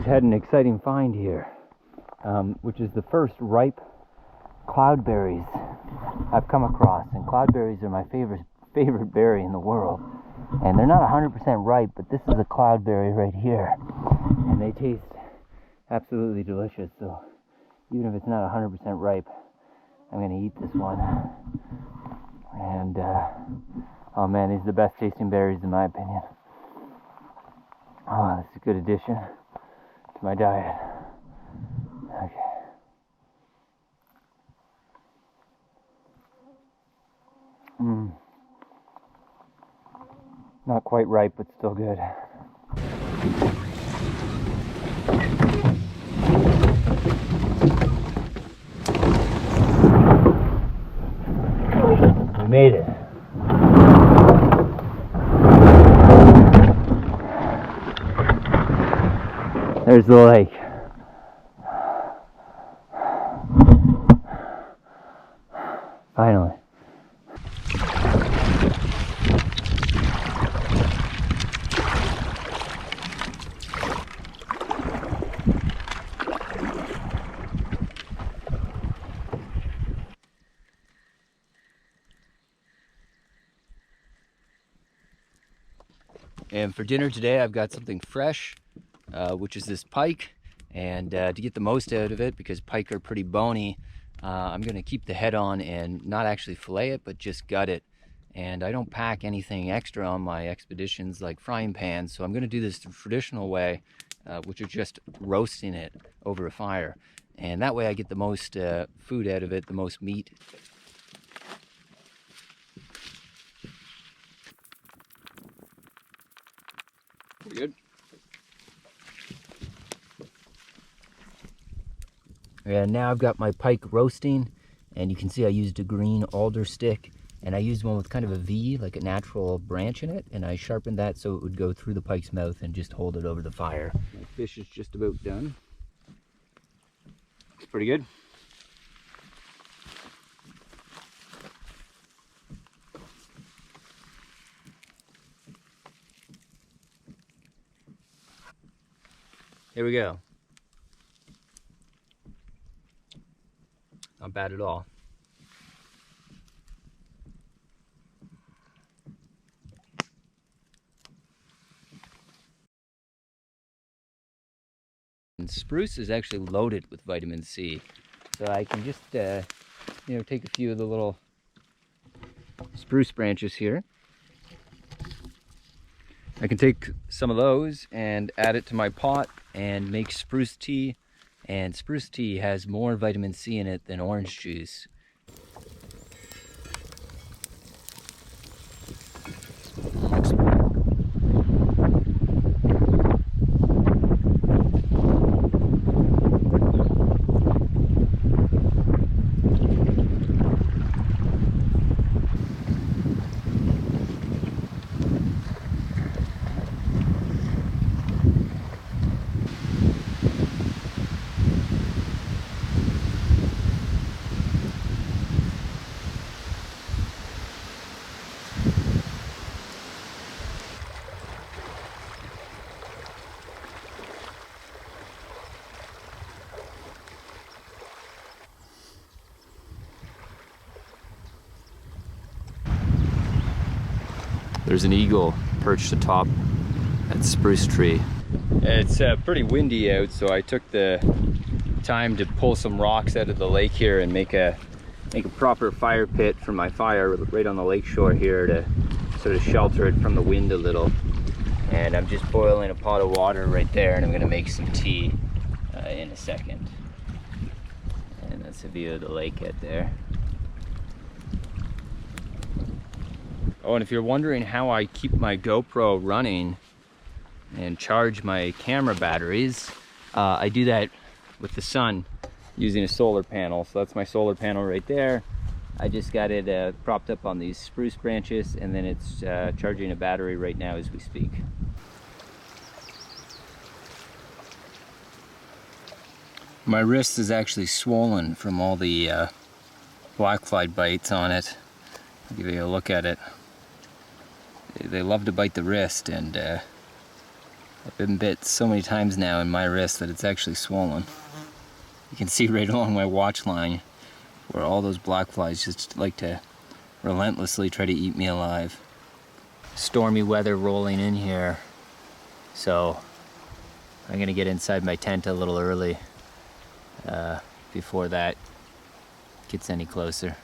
Had an exciting find here, which is the first ripe cloudberries I've come across, and cloudberries are my favorite berry in the world. And they're not 100% ripe, but this is a cloudberry right here, and they taste absolutely delicious. So even if it's not 100% ripe, I'm gonna eat this one. And oh man, these are the best tasting berries in my opinion. Oh, this is a good addition to my diet. Okay. Not quite ripe, but still good. We made it. There's the lake. Finally. And for dinner today, I've got something fresh, which is this pike. And to get the most out of it, because pike are pretty bony, I'm going to keep the head on and not actually fillet it, but just gut it. And I don't pack anything extra on my expeditions like frying pans, so I'm going to do this the traditional way, which is just roasting it over a fire. And that way I get the most food out of it, the most meat. Pretty good. And now I've got my pike roasting, and you can see I used a green alder stick, and I used one with kind of a V, like a natural branch in it, and I sharpened that so it would go through the pike's mouth and just hold it over the fire. My fish is just about done. It's pretty good. Here we go. Not bad at all. And spruce is actually loaded with vitamin C, so I can just take a few of the little spruce branches here. I can take some of those and add it to my pot and make spruce tea. And spruce tea has more vitamin C in it than orange juice. There's an eagle perched atop that spruce tree. It's pretty windy out, so I took the time to pull some rocks out of the lake here and make a proper fire pit for my fire right on the lake shore here to sort of shelter it from the wind a little. And I'm just boiling a pot of water right there, and I'm gonna make some tea in a second. And that's a view of the lake out there. Oh, and if you're wondering how I keep my GoPro running and charge my camera batteries, I do that with the sun using a solar panel. So that's my solar panel right there. I just got it propped up on these spruce branches, and then it's charging a battery right now as we speak. My wrist is actually swollen from all the blackfly bites on it. I'll give you a look at it. They love to bite the wrist, and I've been bit so many times now in my wrist that it's actually swollen. You can see right along my watch line where all those black flies just like to relentlessly try to eat me alive. Stormy weather rolling in here, so I'm gonna get inside my tent a little early before that gets any closer.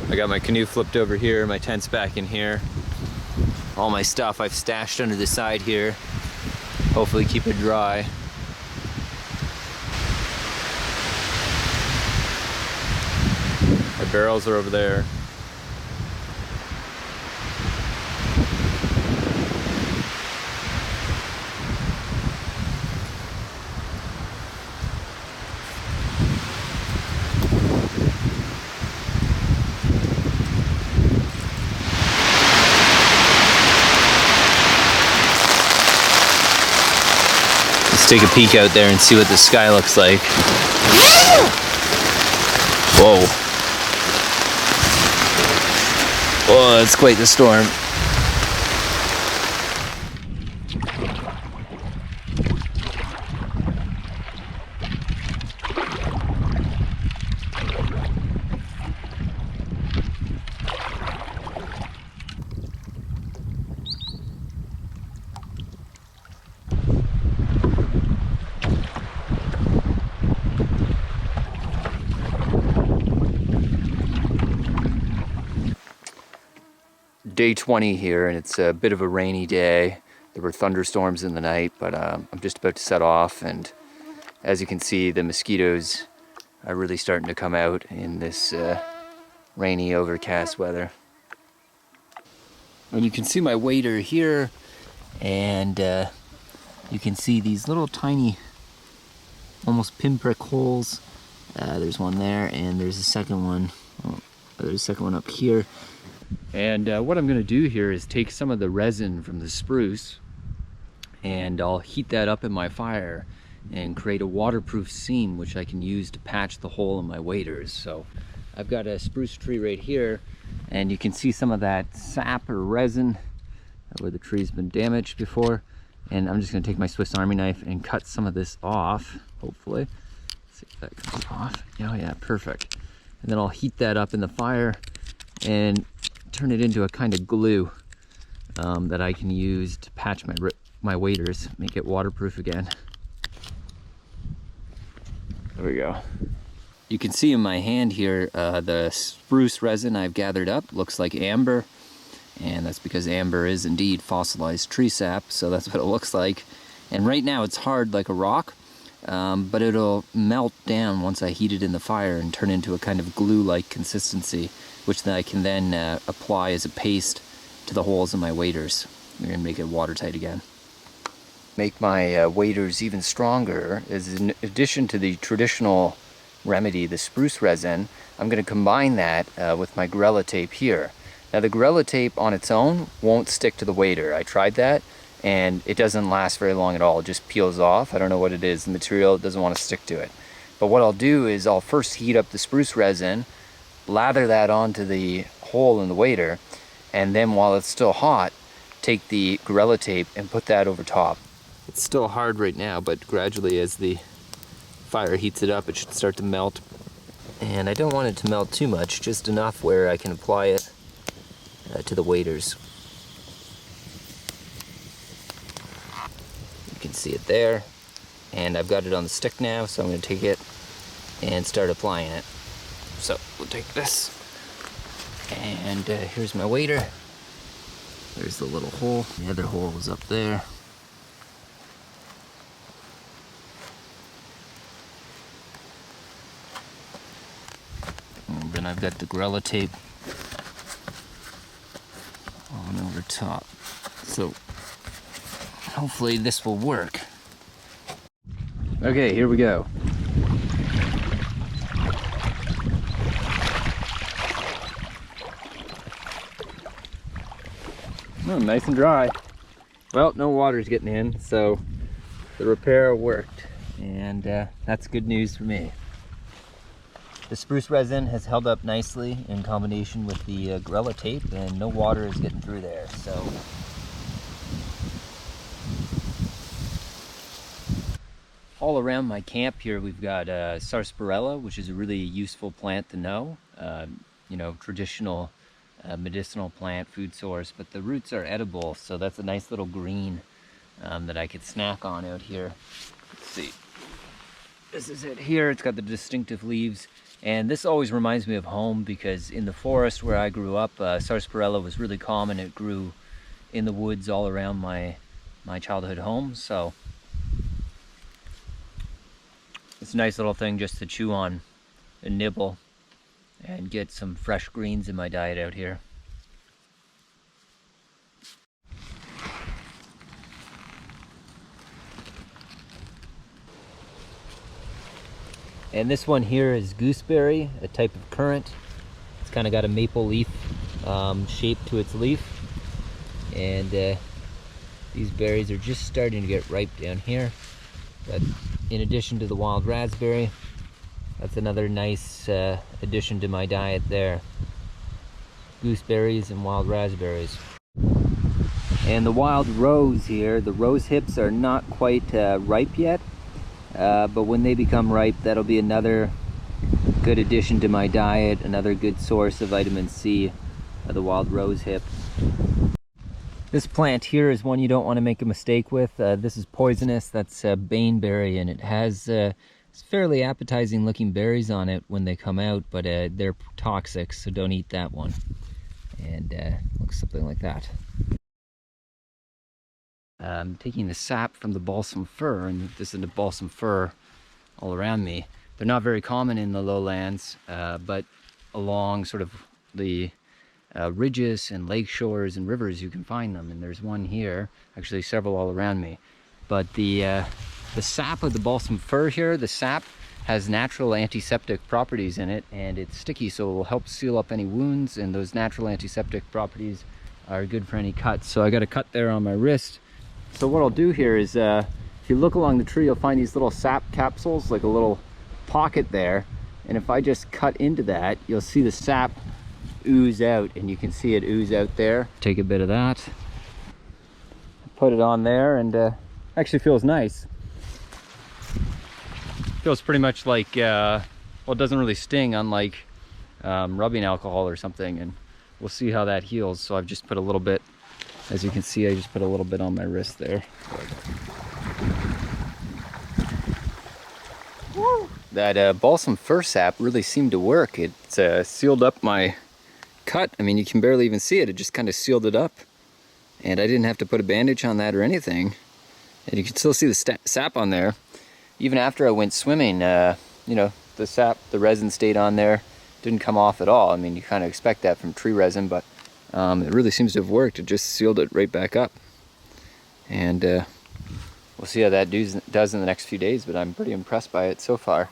I got my canoe flipped over here, my tent's back in here. All my stuff I've stashed under the side here. Hopefully keep it dry. My barrels are over there. Take a peek out there and see what the sky looks like. Whoa. Whoa, that's quite the storm. Day 20 here, and it's a bit of a rainy day. There were thunderstorms in the night, but I'm just about to set off, and as you can see, the mosquitoes are really starting to come out in this rainy, overcast weather. And you can see my wader here, and you can see these little tiny, almost pinprick holes. There's one there, and there's a second one. Oh, there's a second one up here. And what I'm going to do here is take some of the resin from the spruce, and I'll heat that up in my fire and create a waterproof seam which I can use to patch the hole in my waders. So I've got a spruce tree right here, and you can see some of that sap or resin where the tree's been damaged before. And I'm just going to take my Swiss Army knife and cut some of this off, hopefully. Let's see if that comes off. Oh yeah, perfect. And then I'll heat that up in the fire and turn it into a kind of glue that I can use to patch my waders, make it waterproof again. There we go. You can see in my hand here the spruce resin I've gathered up looks like amber, and that's because amber is indeed fossilized tree sap, so that's what it looks like. And right now it's hard like a rock, but it'll melt down once I heat it in the fire and turn into a kind of glue-like consistency, which then I can then apply as a paste to the holes in my waders and make it watertight again. Make my waders even stronger is, in addition to the traditional remedy, the spruce resin, I'm going to combine that with my Gorilla Tape here. Now the Gorilla Tape on its own won't stick to the wader. I tried that and it doesn't last very long at all. It just peels off. I don't know what it is. The material doesn't want to stick to it. But what I'll do is I'll first heat up the spruce resin, lather that onto the hole in the wader, and then while it's still hot, take the Gorilla Tape and put that over top. It's still hard right now, but gradually as the fire heats it up, it should start to melt. And I don't want it to melt too much, just enough where I can apply it to the waders. You can see it there, and I've got it on the stick now, so I'm going to take it and start applying it. So we'll take this, and here's my wader. There's the little hole. The other hole is up there. And then I've got the Gorilla Tape on over top. So hopefully this will work. Okay, here we go. Oh, nice and dry. Well, no water's getting in, so the repair worked, and that's good news for me. The spruce resin has held up nicely in combination with the Gorilla tape, and no water is getting through there, so. All around my camp here we've got sarsaparilla, which is a really useful plant to know. You know, traditional medicinal plant, food source, but the roots are edible, so that's a nice little green that I could snack on out here. Let's see. This is it here. It's got the distinctive leaves, and this always reminds me of home because in the forest where I grew up, sarsaparilla was really common. It grew in the woods all around my childhood home, so it's a nice little thing just to chew on and nibble and get some fresh greens in my diet out here. And this one here is gooseberry, a type of currant. It's kind of got a maple leaf shape to its leaf. And these berries are just starting to get ripe down here. But in addition to the wild raspberry, that's another nice addition to my diet there. Gooseberries and wild raspberries. And the wild rose here, the rose hips are not quite ripe yet. But when they become ripe, that'll be another good addition to my diet, another good source of vitamin C, the wild rose hip. This plant here is one you don't want to make a mistake with. This is poisonous. That's baneberry, and it has fairly appetizing looking berries on it when they come out, but they're toxic, so don't eat that one. And looks something like that. I'm taking the sap from the balsam fir, and this is the balsam fir all around me. They're not very common in the lowlands, but along sort of the ridges and lake shores and rivers you can find them, and there's one here, actually several all around me. But the sap of the balsam fir here, the sap has natural antiseptic properties in it, and it's sticky, so it will help seal up any wounds, and those natural antiseptic properties are good for any cuts. So I got a cut there on my wrist. So what I'll do here is, if you look along the tree, you'll find these little sap capsules, like a little pocket there. And if I just cut into that, you'll see the sap ooze out, and you can see it ooze out there. Take a bit of that, put it on there, and actually feels nice. Feels pretty much like, well, it doesn't really sting, unlike rubbing alcohol or something, and we'll see how that heals. So I've just put a little bit. As you can see, I just put a little bit on my wrist there. That balsam fir sap really seemed to work. It sealed up my cut. I mean, you can barely even see it. It just kind of sealed it up. And I didn't have to put a bandage on that or anything. And you can still see the sap on there. Even after I went swimming, you know, the sap, the resin stayed on there. Didn't come off at all. I mean, you kind of expect that from tree resin, but it really seems to have worked. It just sealed it right back up. And we'll see how that does in the next few days, but I'm pretty impressed by it so far.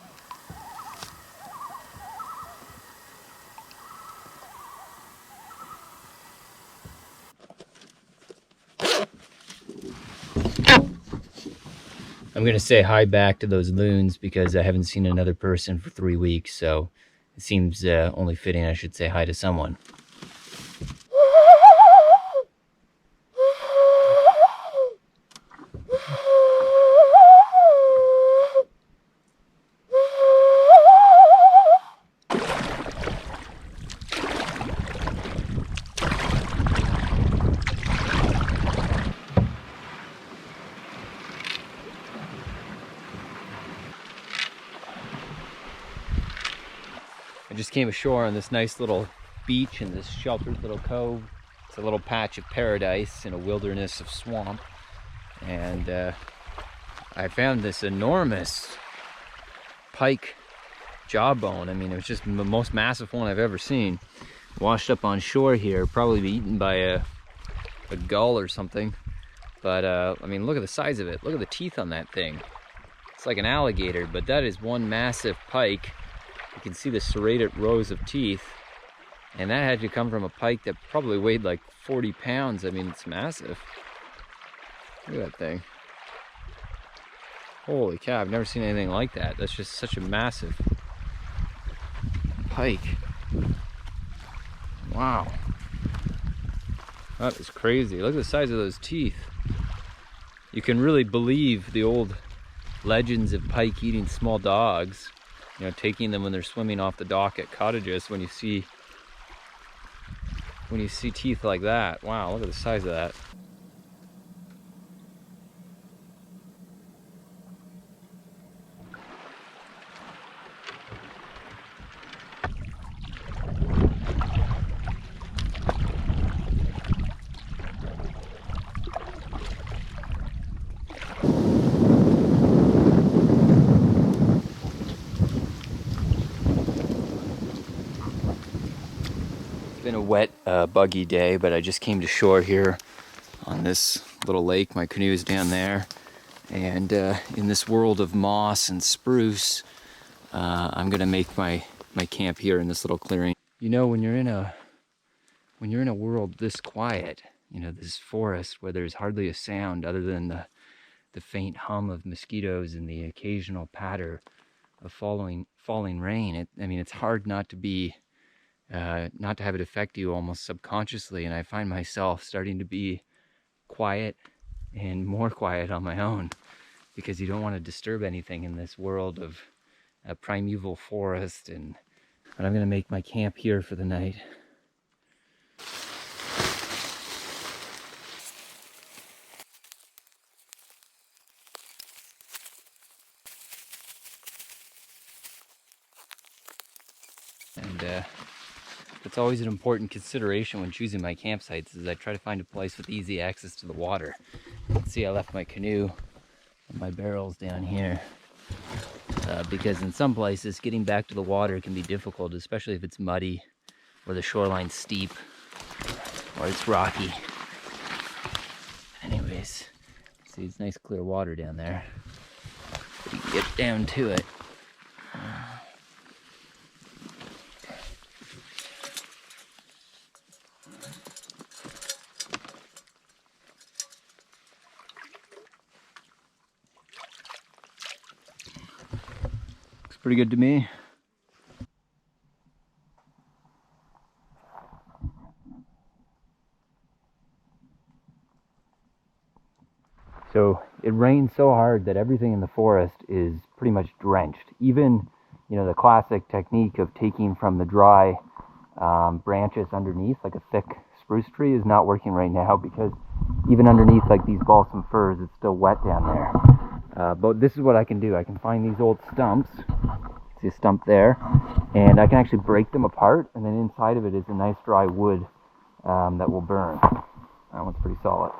I'm going to say hi back to those loons because I haven't seen another person for 3 weeks, so it seems only fitting I should say hi to someone. I just came ashore on this nice little beach in this sheltered little cove. It's a little patch of paradise in a wilderness of swamp. And I found this enormous pike jawbone. I mean, it was just the most massive one I've ever seen. Washed up on shore here, probably be eaten by a gull or something. But I mean, look at the size of it. Look at the teeth on that thing. It's like an alligator, but that is one massive pike. You can see the serrated rows of teeth, and that had to come from a pike that probably weighed like 40 pounds. I mean, it's massive. Look at that thing. Holy cow, I've never seen anything like that. That's just such a massive pike. Wow. That is crazy. Look at the size of those teeth. You can really believe the old legends of pike eating small dogs, you know, taking them when they're swimming off the dock at cottages. When you see teeth like that. Wow, look at the size of that. It's been a wet, buggy day, but I just came to shore here on this little lake. My canoe is down there. And in this world of moss and spruce, I'm gonna make my camp here in this little clearing. You know, when you're in a world this quiet, you know, this forest where there's hardly a sound other than the faint hum of mosquitoes and the occasional patter of falling rain. I mean, it's hard not to be not to have it affect you almost subconsciously. And I find myself starting to be quiet and more quiet on my own, because you don't want to disturb anything in this world of a primeval forest. But I'm gonna make my camp here for the night. And it's always an important consideration when choosing my campsites, is I try to find a place with easy access to the water. You can see I left my canoe and my barrels down here. Because in some places, getting back to the water can be difficult, especially if it's muddy, or the shoreline's steep, or it's rocky. Anyways, see, it's nice clear water down there. But you can get down to it. Looks pretty good to me. So it rained so hard that everything in the forest is pretty much drenched. Even, you know, the classic technique of taking from the dry branches underneath, like a thick spruce tree, is not working right now, because even underneath like these balsam firs, it's still wet down there. But this is what I can do. I can find these old stumps. See a stump there, and I can actually break them apart, and then inside of it is a nice dry wood that will burn. That one's pretty solid.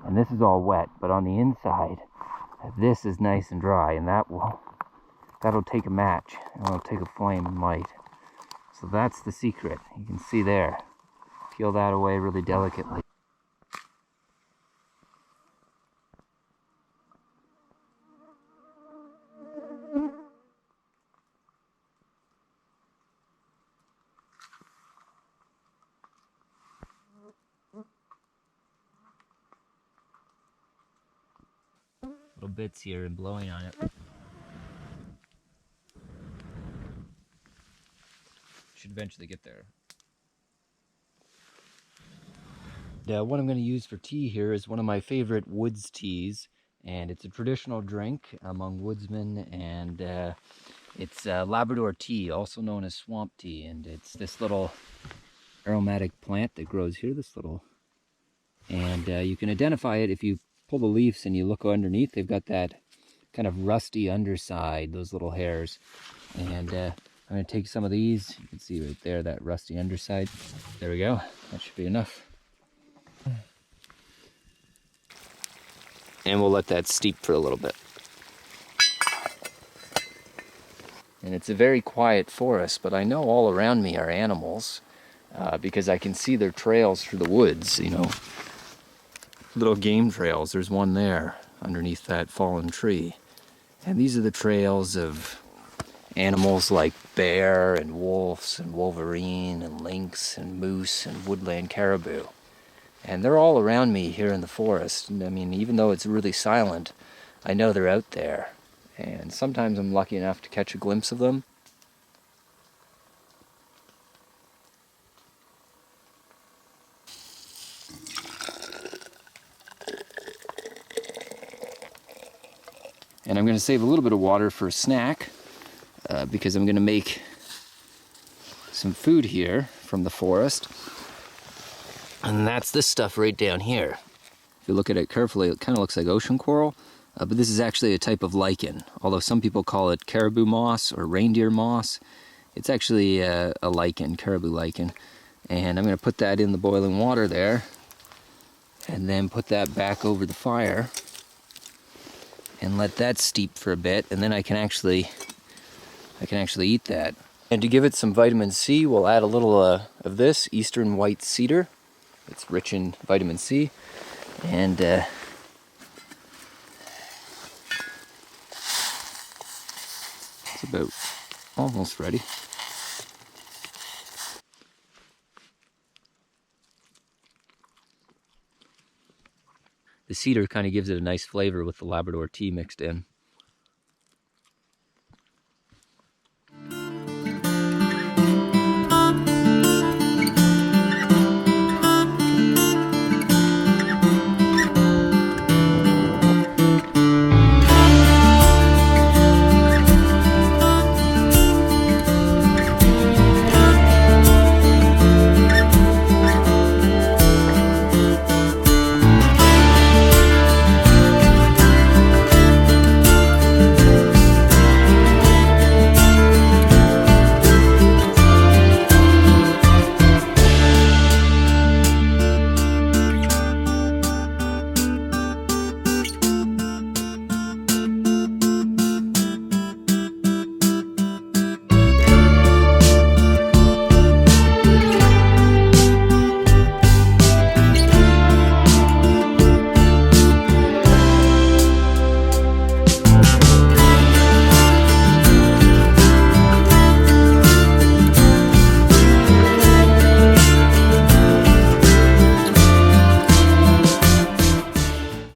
And this is all wet, but on the inside, this is nice and dry, and that'll take a match, and it'll take a flame and light. So that's the secret. You can see there. Peel that away really delicately. Little bits here and blowing on it. Should eventually get there. What I'm going to use for tea here is one of my favorite woods teas, and it's a traditional drink among woodsmen, and it's Labrador tea, also known as swamp tea, and it's this little aromatic plant that grows here, and you can identify it if you pull the leaves and you look underneath. They've got that kind of rusty underside, those little hairs. And I'm going to take some of these. You can see right there, that rusty underside. There we go. That should be enough. And we'll let that steep for a little bit. And it's a very quiet forest, but I know all around me are animals, because I can see their trails through the woods, you know. Little game trails. There's one there underneath that fallen tree. And these are the trails of animals like bear and wolves and wolverine and lynx and moose and woodland caribou. And they're all around me here in the forest. And I mean, even though it's really silent, I know they're out there. And sometimes I'm lucky enough to catch a glimpse of them. And I'm going to save a little bit of water for a snack because I'm going to make some food here from the forest. And that's this stuff right down here. If you look at it carefully, it kind of looks like ocean coral, but this is actually a type of lichen. Although some people call it caribou moss or reindeer moss, it's actually a lichen, caribou lichen. And I'm going to put that in the boiling water there, and then put that back over the fire, and let that steep for a bit, and then I can actually eat that. And to give it some vitamin C, we'll add a little of this eastern white cedar. It's rich in vitamin C, and it's about almost ready. The cedar kind of gives it a nice flavor with the Labrador tea mixed in.